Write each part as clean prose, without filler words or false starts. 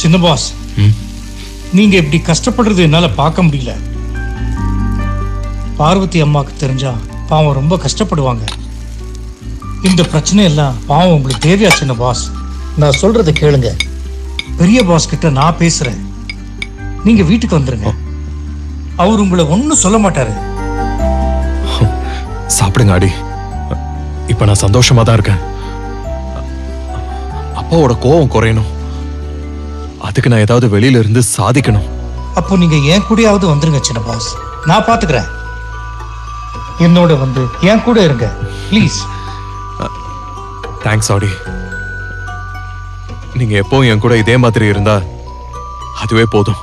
சின்ன பாஸ், நீங்க இப்படி கஷ்டப்படுறது என்னால பார்க்க முடியல. பார்வதி அம்மாக்கு தெரிஞ்சா பாவம் ரொம்ப கஷ்டப்படுவாங்க. இந்த பிரச்சனை எல்லாம் பாவம் உங்களுக்கு தேவையா சின்ன பாஸ்? நான் சொல்றதை கேளுங்க. பெரிய பாஸ் கிட்ட நான் பேசுறேன். நீங்க வீட்டுக்கு வந்துருங்க. அவர் உங்களை ஒன்னும் சொல்ல மாட்டாரு. சாப்பிடுங்க ஆடி. இப்ப நான் சந்தோஷமா தான் இருக்கேன். அப்பாவோட கோவம் குறையணும். அதுக்கு நான் ஏதாவது வெளியில இருந்து சாதிக்கணும். அப்போ நீங்க என் கூடயாவது வந்துருங்க சின்ன பாஸ். நான் பாத்துக்கிறேன். என்னோட வந்து என் கூட இருங்க ப்ளீஸ். தேங்க்ஸ் ஆடி. நீங்க எப்பவும் என் கூட இதே மாதிரி இருந்தா அதுவே போதும்.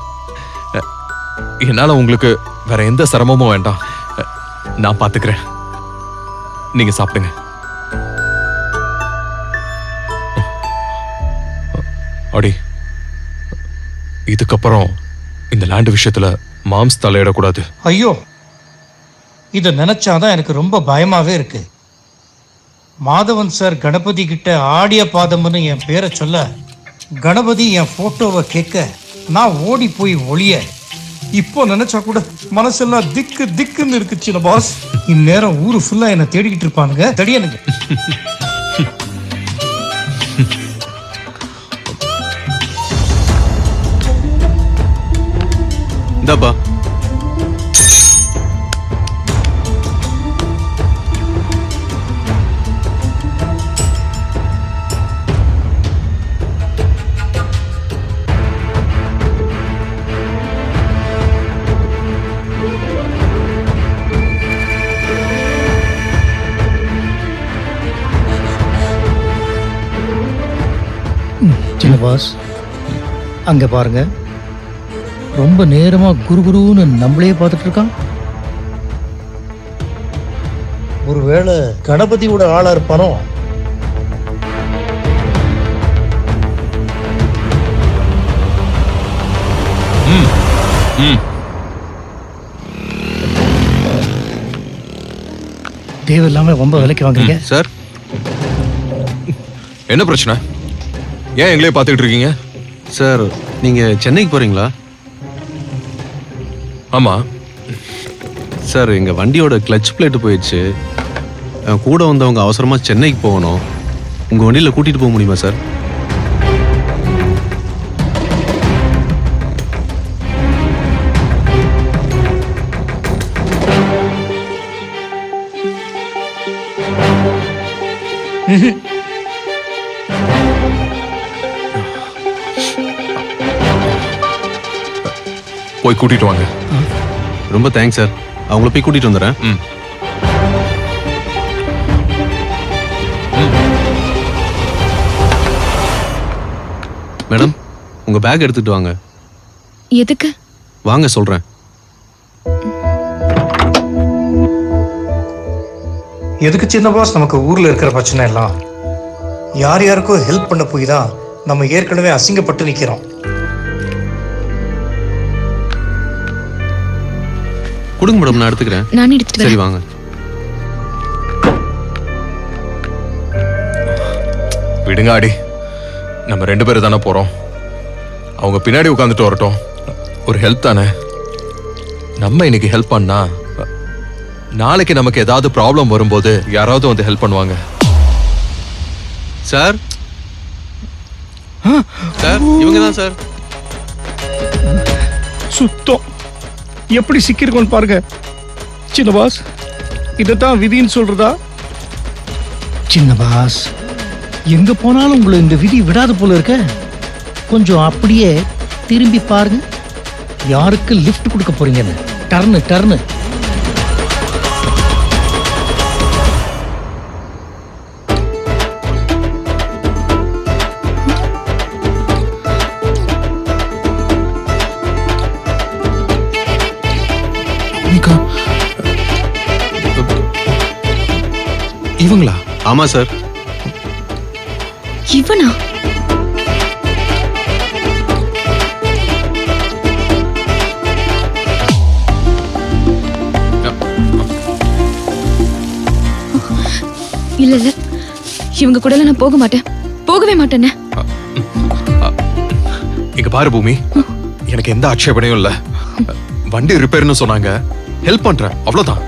என்னால உங்களுக்கு வேற எந்த சிரமமும் வேண்டாம். நான் பாத்துக்கிறேன். நீங்க சாப்பிடுங்க. ஆடி, இதுக்கப்புறம் இந்த லேண்ட் விஷயத்துல மாம்ஸ் தலையிடக்கூடாது. ஐயோ, இத நினைச்சாதான் எனக்கு ரொம்ப பயமாவே இருக்கு. மாதவன் சார் கணபதி கிட்ட ஆடிய பாதம்னு என் பேரை சொல்ல, கணபதி என் போட்டோவை கேட்க நான் ஓடி போய் ஒளிய. இப்போ நினைச்சா கூட மனசெல்லாம் திக்கு திக்குன்னு இருக்கு சின்ன பாஸ். இந்நேரம் ஊரு ஃபுல்லா என்ன தேடிக்கிட்டு இருப்பானுங்க. தடியனுங்க. இந்தாப்பா. சின்ன பாஸ், அங்க பாருங்க. ரொம்ப நேரமா குருகுருன்னு நம்மளே பார்த்துட்டு இருக்கான். ஒருவேளை கணபதியோட ஆளா இருப்பானோ? தேவையில்லாம ரொம்ப விலைக்கு வாங்குறீங்க சார். என்ன பிரச்சனை? ஏன் எங்களே பார்த்துக்கிட்டு இருக்கீங்க? சார், நீங்க சென்னைக்கு போறீங்களா? ஆமா சார், எங்க வண்டியோட கிளட்ச் பிளேட் போயிடுச்சு. கூட வந்தவங்க அவசரமா சென்னைக்கு போகணும். உங்க வண்டியில கூட்டிட்டு போக முடியுமா சார்? போய் கூட்டிட்டு வாங்க. ரொம்ப தேங்க்ஸ் சார். அவங்கள போய் கூட்டிட்டு வந்துடுறேன். மேடம், உங்க பேக் எடுத்துட்டு வாங்க. எதுக்கு? வாங்க சொல்றேன். எதுக்கு சின்ன பாஸ் நமக்கு ஊர்ல இருக்கிற பிரச்சனை எல்லாம்? யார் யாருக்கோ ஹெல்ப் பண்ண போய் தான் நம்ம ஏற்கனவே அசிங்கப்பட்டு நிக்கிறோம். கொடுங்க மேடம், நான் எடுத்துக்கிறேன். நான் எடுத்துட்டு சரி வரேன். வாங்க. விடுங்க ஆடி. நம்ம 2 பேரும் தானே போறோம். அவங்க பின்னாடி உட்காந்துட்டு வரட்டும். ஒரு ஹெல்ப் தானே. நம்ம இன்னைக்கு ஹெல்ப் பண்ணா நாளைக்கு நமக்கு ஏதாவது ப்ராப்ளம் வரும்போது யாராவது வந்து ஹெல்ப் பண்ணுவாங்க. சார், சார், இவங்க தான் சார். சுத்தம் எப்படி சிக்கிருக்கோன்னு பாருங்க சின்ன பாஸ். இதைத்தான் விதின்னு சொல்றதா? சின்ன பாஸ், எங்க போனாலும் உங்களை இந்த விதி விடாது போல இருக்க. கொஞ்சம் அப்படியே திரும்பி பாருங்க. யாருக்கு லிஃப்ட் கொடுக்க போறீங்கன்னு. Turn turn. இவங்களா? ஆமா சார். இவனா? இல்ல இல்ல, இவங்க கூட நான் போக மாட்டேன். போகவே மாட்டேன்னு. இங்க பாரு பூமி, எனக்கு எந்த ஆட்சேபனையும் இல்ல. வண்டி ரிப்பேர்னு சொன்னாங்க, ஹெல்ப் பண்றேன், அவ்வளவுதான்.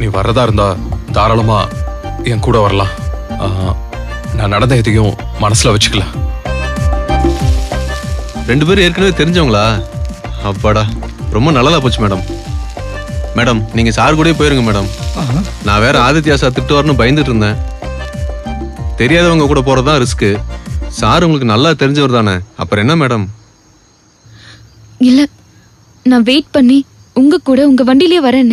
நீ வர்றதா இருந்தா தாராளமா என் கூட வரலாம். நான் நடந்த எதையும் மனசுல வச்சுக்கல. 2 பேரும் ஏற்கனவே தெரிஞ்சவங்களா? அப்பாடா, ரொம்ப நல்லதா போச்சு மேடம். மேடம், நீங்க சார் கூடயே போயிருங்க மேடம். நான் வேற ஆதித்யா சார் திட்டுவார்னு பயந்துட்டு இருந்தேன். தெரியாதவங்க கூட போறதுதான் ரிஸ்க்கு. சார் உங்களுக்கு நல்லா தெரிஞ்சவர் தானே, அப்புறம் என்ன மேடம்? இல்ல, நான் வெயிட் பண்ணி உங்க கூட உங்க வண்டியிலே வரேன்.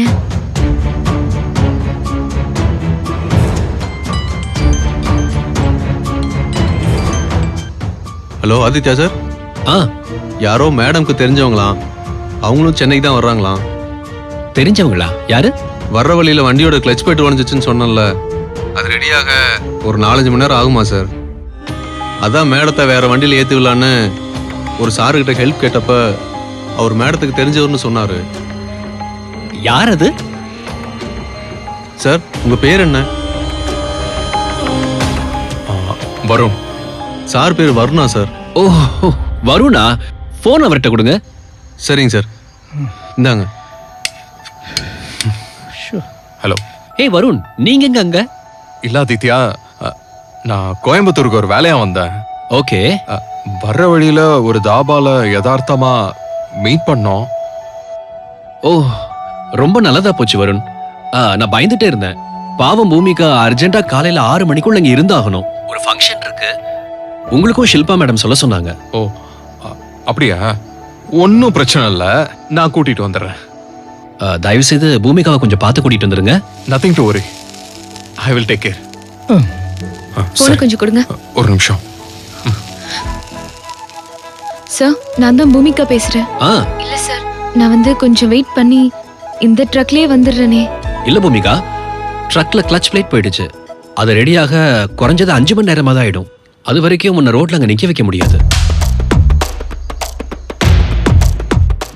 Hello Aditya sir. யாரோ மேடம்க்கு தெரிஞ்சவங்களாம், அவங்களும் சென்னைக்கு தான் வர்றாங்களாம். தெரிஞ்சவங்களா? யாரு? வர்ற வழியில வண்டியோட கிளச் பிளேட் உடைஞ்சிச்சுன்னு சொன்னேன்ல, அது ரெடியாக ஒரு 4-5 மணி நேரம் ஆகுமா சார்? அதான் மேடத்தை வேற வண்டியில ஏத்தி விடலான்னு ஒரு சாருக்கிட்ட ஹெல்ப் கேட்டப்ப அவர் மேடத்துக்கு தெரிஞ்சவர்னு சொன்னாரு. யார் அது? சார், உங்க பேர் என்ன? வரும். சார் பேர் வருணா சார். ஓ, வருணா? போன் அவர்கிட்ட கொடுங்க. சரிங்க சார், இந்தாங்க. ஹலோ. ஏய் வருண், நீங்க எங்க அங்க? இல்ல ஆதித்யா, நான் கோயம்புத்தூருக்கு ஒரு வேலையா வந்தேன். ஓகே. வர்ற வழியில ஒரு தாபால யதார்த்தமா மீட் பண்ணோம். ஓ, ரொம்ப நல்லதா போச்சு வருண். நான் பயந்துட்டே இருந்தேன். பாவம் பூமிகா அர்ஜென்ட்டா காலையில 6 மணிக்குள்ள இங்க இருந்தாகணும். ஒரு ஃபங்க்ஷன் இருக்கு. உங்களுக்கும் ஷில்பா மேடம் சொல்ல சொன்னாங்க. ஓ, அப்படியா? ஒன்னும் பிரச்சனை இல்ல, நான் கூட்டிட்டு வந்துடுறேன். தயவு செய்து பூமிகாவை கொஞ்சம் பார்த்து கூட்டிட்டு வந்துருங்க. Nothing to worry, I will take care. போன கொஞ்சம் கொடுங்க. ஒரு நிமிஷம். சார், நான் தான் பூமிகா பேசுறேன். இல்ல சார், நான் வந்து கொஞ்சம் வெயிட் பண்ணி இந்த ட்ரக்லயே வந்துடுறேனே. இல்ல பூமிகா, ட்ரக்ல கிளச் பிளேட் போயிடுச்சு. அது ரெடியாக குறைஞ்சது 5 மணி நேரமா தான் ஆயிடும். அது வரைக்கும் உன்னை ரோட்ல அங்க நிக்க வைக்க முடியாது.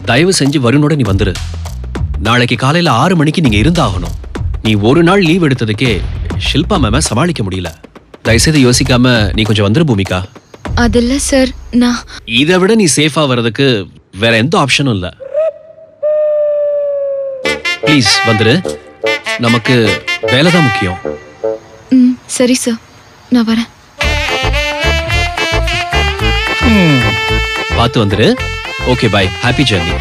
தயவு செஞ்சு வருணோட நீ வந்துரு. நாளைக்கு காலையில 6 மணிக்கு நீங்க இருந்தாகணும். நீ ஒரு நாள் லீவ் எடுத்ததுக்கே ஷில்பா மேம சமாளிக்க முடியல. தயவுசெய்து யோசிக்காம நீ கொஞ்சம் வந்துரு பூமிகா. அதில்ல சார், நான் இதை விட நீ சேஃபா வர்றதுக்கு வேற எந்த ஆப்ஷனும் இல்ல. ப்ளீஸ் வந்துரு. நமக்கு வேலைதான் முக்கியம். சரி சார், நான் வரேன். பார்த்து வந்துரு. Okay, bye. Happy journey.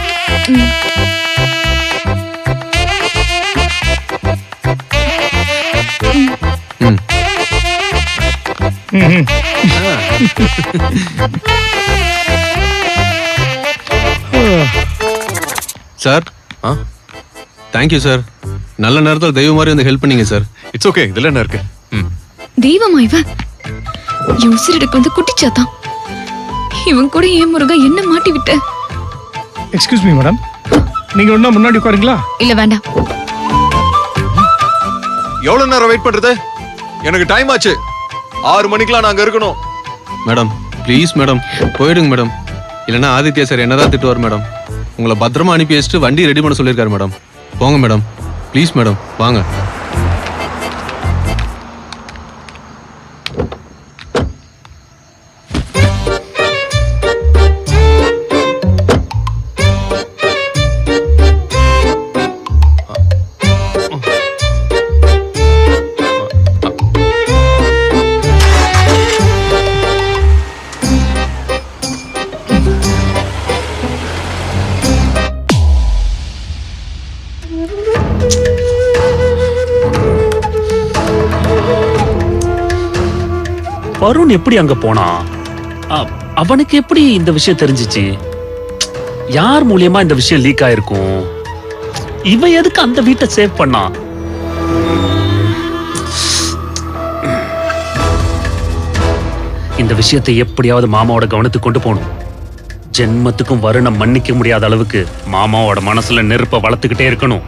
Sir, thank you sir. நல்ல நேரத்தில் தெய்வம் மாதிரி வந்து ஹெல்ப் பண்ணீங்க சார். இட்ஸ் ஓகே, இதுல என்ன இருக்கு? தெய்வமா இவன்? யோசிச்சுக்கு வந்து குட்டிச்சாத்தான். இவன் கூட ஏன் முருகா என்ன மாட்டி விட்ட? எக்ஸ்கியூஸ் மீ மேடம், நீங்க ஒண்ணா முன்னாடி உட்காருங்களா? இல்ல வேண்டாம். எவ்வளவு நேரம் வெயிட் பண்றது? எனக்கு டைம் ஆச்சு. 6 மணிக்கெல்லாம் நாங்க இருக்கணும். மேடம் ப்ளீஸ் மேடம், போயிடுங்க மேடம். இல்லைன்னா ஆதித்யா சார் என்னதான் திட்டுவார் மேடம். உங்களை பத்திரமா அனுப்பி வச்சுட்டு வண்டி ரெடி பண்ண சொல்லியிருக்காரு மேடம். போங்க மேடம், ப்ளீஸ் மேடம், வாங்க. வருண் எப்படி அங்க போனா? அவனுக்கு எப்படி இந்த விஷயம் தெரிஞ்சிச்சு? யார் மூலியமா இந்த விஷயம் லீக் ஆயிருக்கும்? இவன் எதுக்கு அந்த வீட்டை சேவ் பண்ணா? இந்த விஷயத்தை எப்படியாவது மாமாவோட கவனத்துக்கு கொண்டு போகணும். ஜென்மத்துக்கும் வருணை மன்னிக்க முடியாத அளவுக்கு மாமாவோட மனசுல நெருப்பை வளர்த்துக்கிட்டே இருக்கணும்.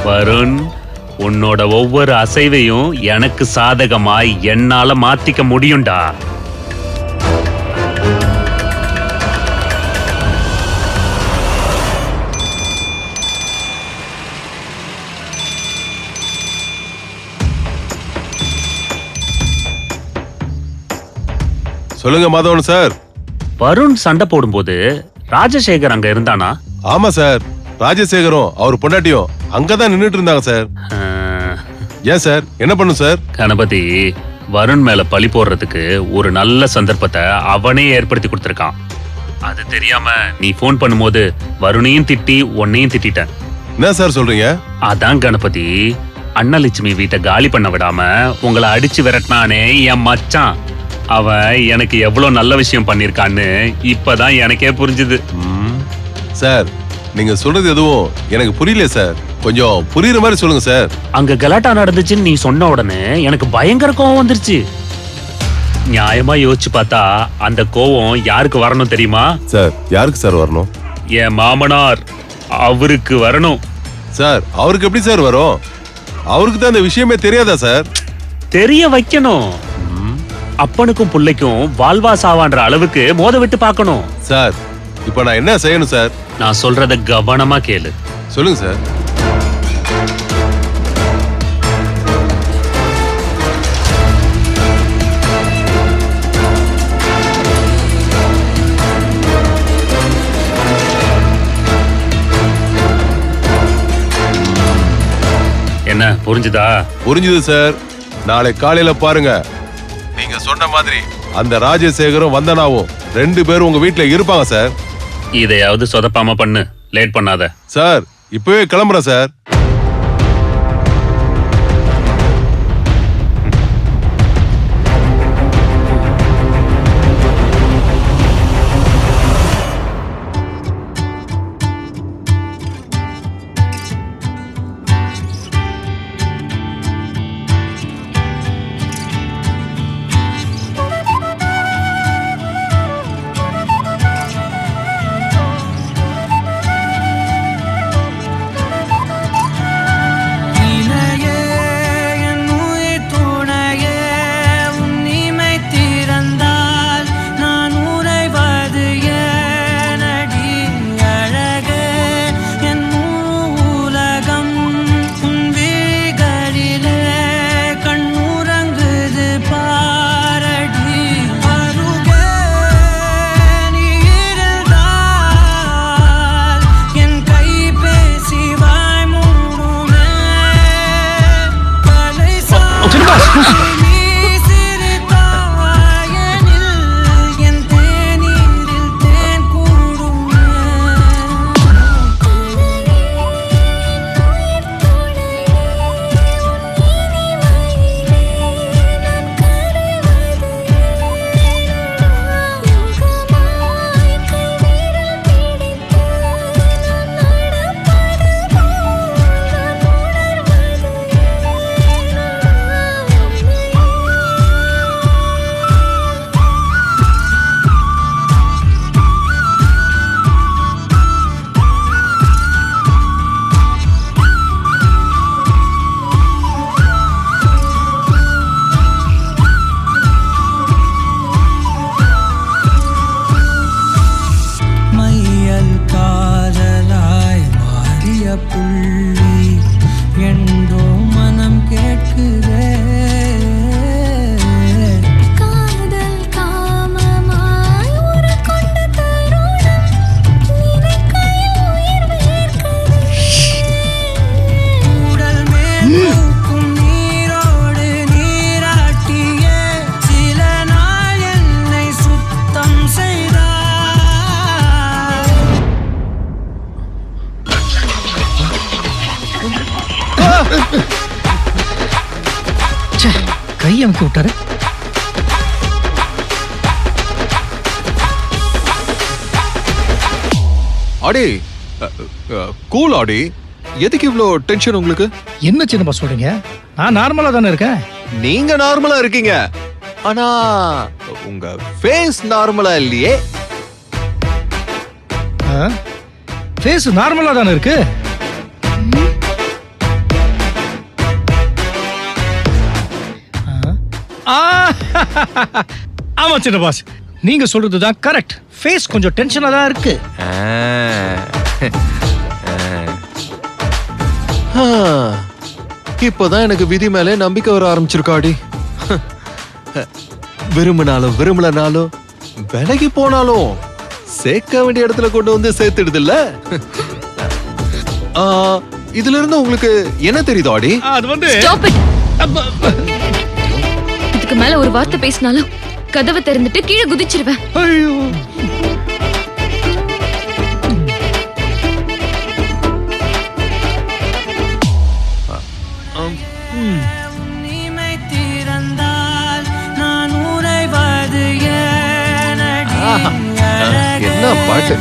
வருண், உன்னோட ஒவ்வொரு அசைவையும் எனக்கு சாதகமாய் என்னால மாத்திக்க முடியும்டா. சொல்லுங்க மாதவன் சார். வருண் சண்டை போடும்போது ராஜசேகர் அங்க இருந்தானா? ஆமா சார், ராஜசேகரும் அவர் பொண்டாட்டியும் அங்கதான் நின்னுட்டு இருந்தாங்க சார். ஏன் சார், என்ன பண்ணும் சார்? கணபதி வருண் மேல பழி போடுறதுக்கு ஒரு நல்ல சந்தர்ப்பத்தை அவனே ஏற்படுத்தி கொடுத்திருக்கான். அது தெரியாம நீ போன் பண்ணும்போது வருணையும் திட்டி உன்னையும் திட்டிட்டேன். என்ன சார் சொல்றீங்க? அதான் கணபதி, அன்னலட்சுமி வீட்டை காலி பண்ண விடாம உங்களை அடிச்சு விரட்டினானே என் மச்சான், அவன் எனக்கு எவ்வளவு நல்ல விஷயம் பண்ணிருக்கான்னு இப்பதான் எனக்கே புரிஞ்சுது. சார், நீங்க சொல்றது எதுவும் எனக்கு புரியல சார். கொஞ்சம் புரியுற மாதிரி சொல்லுங்க சார். அங்க கலாட்டா நடந்துச்சுன்னு நீ சொன்ன உடனே எனக்கு பயங்கர கோவம் வந்துருச்சு. நியாயமா யோசிச்சு பார்த்தா அந்த கோவம் யாருக்கு வரணும் தெரியுமா? சார், யாருக்கு சார் வரணும்? என் மாமனார், அவருக்கு வரணும். சார், அவருக்கு எப்படி சார் வரும்? அவருக்கு தான் அந்த விஷயமே தெரியாதா சார்? தெரிய வைக்கணும். அப்பனுக்கும் புள்ளைக்கும் வாழ்வா சாவான்ற அளவுக்கு மோத விட்டு பார்க்கணும். சார், இப்ப நான் என்ன செய்யணும் சார்? நான் சொல்றத கவனமா கேளு. சொல்லுங்க சார். என்ன புரிஞ்சுதா? புரிஞ்சுது சார். நாளை காலையில பாருங்க, நீங்க சொன்ன மாதிரி அந்த ராஜசேகரும் வந்தனாவும் 2 பேரும் உங்க வீட்டுல இருப்பாங்க சார். இதையாவது சொதப்பாம பண்ணு, லேட் பண்ணாத. சார், இப்பவே கிளம்புறேன் சார். கை அமுக்கி விட்டாரு. ஆடி, கூல் ஆடி. எதுக்கு இவ்ளோ டென்ஷன் உங்களுக்கு? என்ன சின்னப்பா சொல்றீங்க? நான் நார்மலா தானே இருக்கேன். நீங்க நார்மலா இருக்கீங்க, ஆனா உங்க ஃபேஸ் நார்மலா இல்லையே. ஃபேஸ் நார்மலா தானே இருக்கு. ஆமா சின்ன பாஸ், நீங்க சொல்றதுதான் கரெக்ட். ஃபேஸ் கொஞ்சம் டென்ஷனா தான் இருக்கு. இப்போதான் எனக்கு விதி மேலே நம்பிக்கை வர ஆரம்பிச்சிருக்காடி. விரும்பினாலும் விரும்பலனாலும் விலகி போனாலும் சேர்க்க வேண்டிய இடத்துல கொண்டு வந்து சேர்த்துடுது இல்ல? இதுல இருந்து உங்களுக்கு என்ன தெரியுது ஆடி? அது வந்து Stop it. இதுக்கு மேல ஒரு வார்த்தை பேசினாலும் கதவை திறந்துட்டு கீழே குதிச்சிருவேன். ஐயோ என்ன பாட்டு!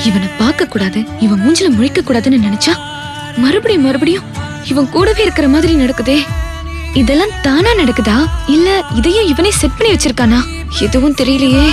இவனை பார்க்க கூடாது, இவன் மூஞ்சில முழிக்க கூடாதுன்னு நினைச்சா மறுபடியும் மறுபடியும் இவன் கூடவே இருக்கிற மாதிரி நடக்குதே. இதெல்லாம் தானா நடக்குதா இல்ல இதையும் இவனே செட் பண்ணி வச்சிருக்கானா? எதுவும் தெரியலையே.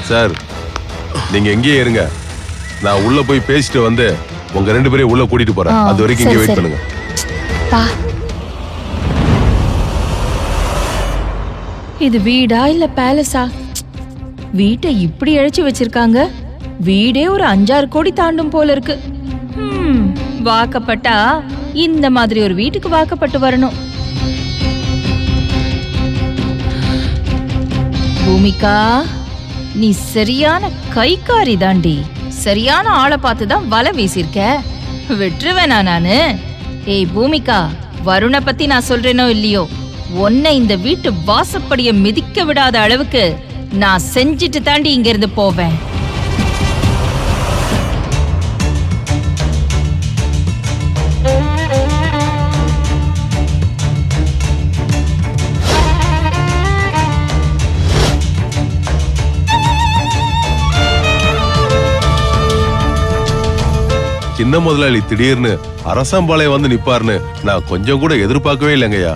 சார், நீங்க எங்கேயே இருங்க. நான் உள்ள போய் பேசிட்டு வந்து உங்க 2 பேரையும் உள்ள கூட்டிட்டு போறேன். அது வரைக்கும் இங்கே வெயிட் பண்ணுங்க. இது வீடா இல்ல பேலஸா? வீட்டை இப்படி அழைச்சு வச்சிருக்காங்க. வீடே ஒரு 5-6 கோடி தாண்டும் போல இருக்கு. வாக்கப்பட்டா இந்த மாதிரி ஒரு வீட்டுக்கு வாக்கப்பட்டு வரணும். பூமிகா, நீ சரியான கைக்காரி தாண்டி. சரியான ஆளை பார்த்துதான் வலை வீசிருக்க. விட்டுருவேனா நானு? ஏய் பூமிகா, வருண பத்தி நான் சொல்றேனோ இல்லையோ, உன்னை இந்த வீட்டு வாசப்படிய மிதிக்க விடாத அளவுக்கு நான் செஞ்சுட்டு தாண்டி இங்க இருந்து போவேன். சின்ன முதலாளி திடீர்னு அரசம்பாளையம் வந்து நிப்பாருன்னு நான் கொஞ்சம் கூட எதிர்பார்க்கவே இல்லைங்கய்யா.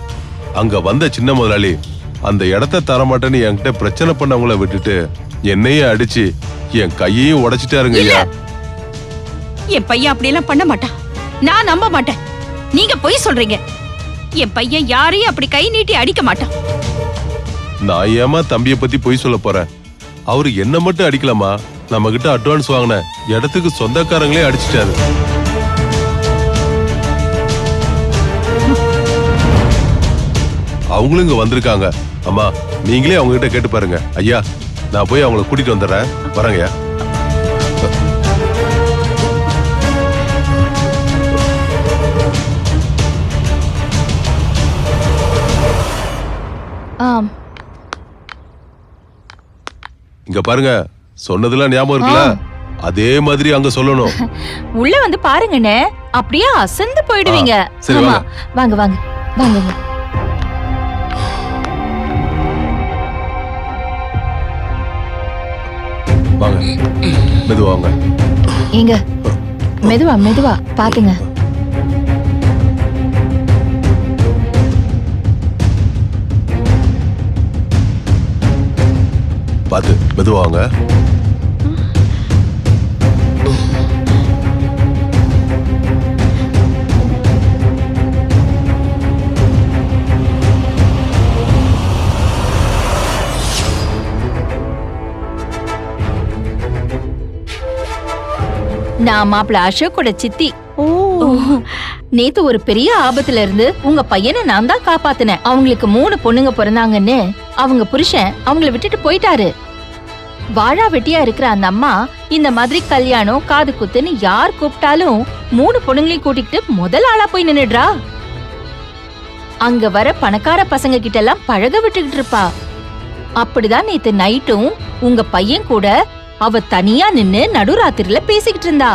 அங்க வந்த சின்ன முதலாளி அந்த இடத்த தரமாட்டேன்னு என்கிட்ட பிரச்சனை பண்ணவங்கள விட்டுட்டு என்னையே அடிச்சு என் கையையும் உடைச்சிட்டாருங்க ஐயா. என் பையன் அப்படியெல்லாம் பண்ண மாட்டான். நான் நம்ப மாட்டேன். நீங்க பொய் சொல்றீங்க. என் பையன் யாரையும் அப்படி கை நீட்டி அடிக்க மாட்டான். நான் ஏமா தம்பியை பத்தி பொய் சொல்ல போறேன்? அவரு என்ன மட்டும் அடிக்கலாமா, நம்ம கிட்ட அட்வான்ஸ் வாங்கின இடத்துக்கு சொந்தக்காரங்களே அடிச்சிட்டாரு. அவங்களும் இங்க வந்திருக்காங்க. அம்மா, நீங்களே அவங்க கிட்ட கேட்டு பாருங்க. ஐயா, நான் போய் அவங்களை கூட்டிட்டு வந்துடுறேன். வரேங்கய்யா. இங்க பாருங்க, சொன்னதெல்லாம் ஞாபகம் இருக்குல்ல? அதே மாதிரி அங்க சொல்லணும். உள்ள வந்து பாருங்கண்ணே, அப்படியே அசந்து போயிடுவீங்க. சரி, ஆமா, வாங்க வாங்க வாங்க. வாங்க, மெதுவா வாங்க. ஏங்க, மெதுவா மெதுவா பாத்துங்க. பாத்து மெதுவா வாங்க. நான் மாப்பிள்ள அசோக்கோட சித்தி. நேத்து ஒரு பெரிய ஆபத்துல இருந்து உங்க பையனை நான் தான் காப்பாத்தினேன். அவங்களுக்கு 3 பொண்ணுங்க பிறந்தாங்கன்னு அவங்க புருஷன் அவங்கள விட்டுட்டு போயிட்டாரு. வாழா வெட்டியா இருக்கிற அந்த அம்மா இந்த மாதிரி கல்யாணம் காது குத்துன்னு யார் கூப்பிட்டாலும் 3 பொண்ணுங்களையும் கூட்டிக்கிட்டு முதல் ஆளா போய் நின்னுடுறா. அங்க வர பணக்கார பசங்க கிட்ட எல்லாம் பழக விட்டுக்கிட்டு இருப்பா. அப்படிதான் நேத்து நைட்டும் உங்க பையன் கூட அவ தனியா நின்னு நடுராத்திரில பேசிக்கிட்டு இருந்தா.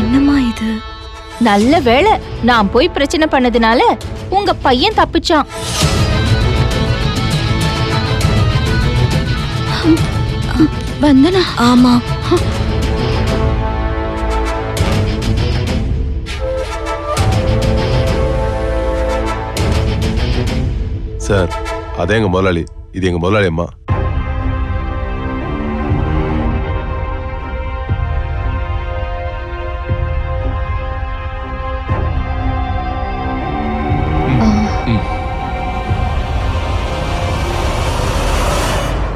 என்ன என்னம்மா இது? நல்ல வேளை நான் போய் பிரச்சனை பண்ணதுனால உங்க பையன் தப்பிச்சான். வந்தனா? ஆமா. சார் அதே எங்க முதலாளி, இது எங்க முதலாளி அம்மா.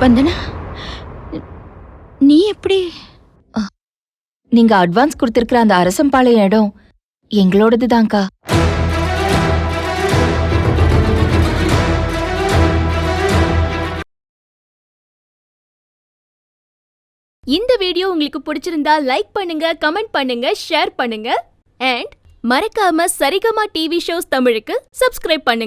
வந்தனா, நீ எப்படி? நீங்க அட்வான்ஸ் கொடுத்திருக்கிற அந்த அரசம்பாளையம் இடம் எங்களோடது தான்க்கா. இந்த வீடியோ உங்களுக்கு பிடிச்சிருந்தா லைக் பண்ணுங்க, கமெண்ட் பண்ணுங்க, ஷேர் பண்ணுங்க அண்ட் மறக்காம சரிகமா டிவி ஷோஸ் தமிழுக்கு சப்ஸ்கிரைப் பண்ணுங்க.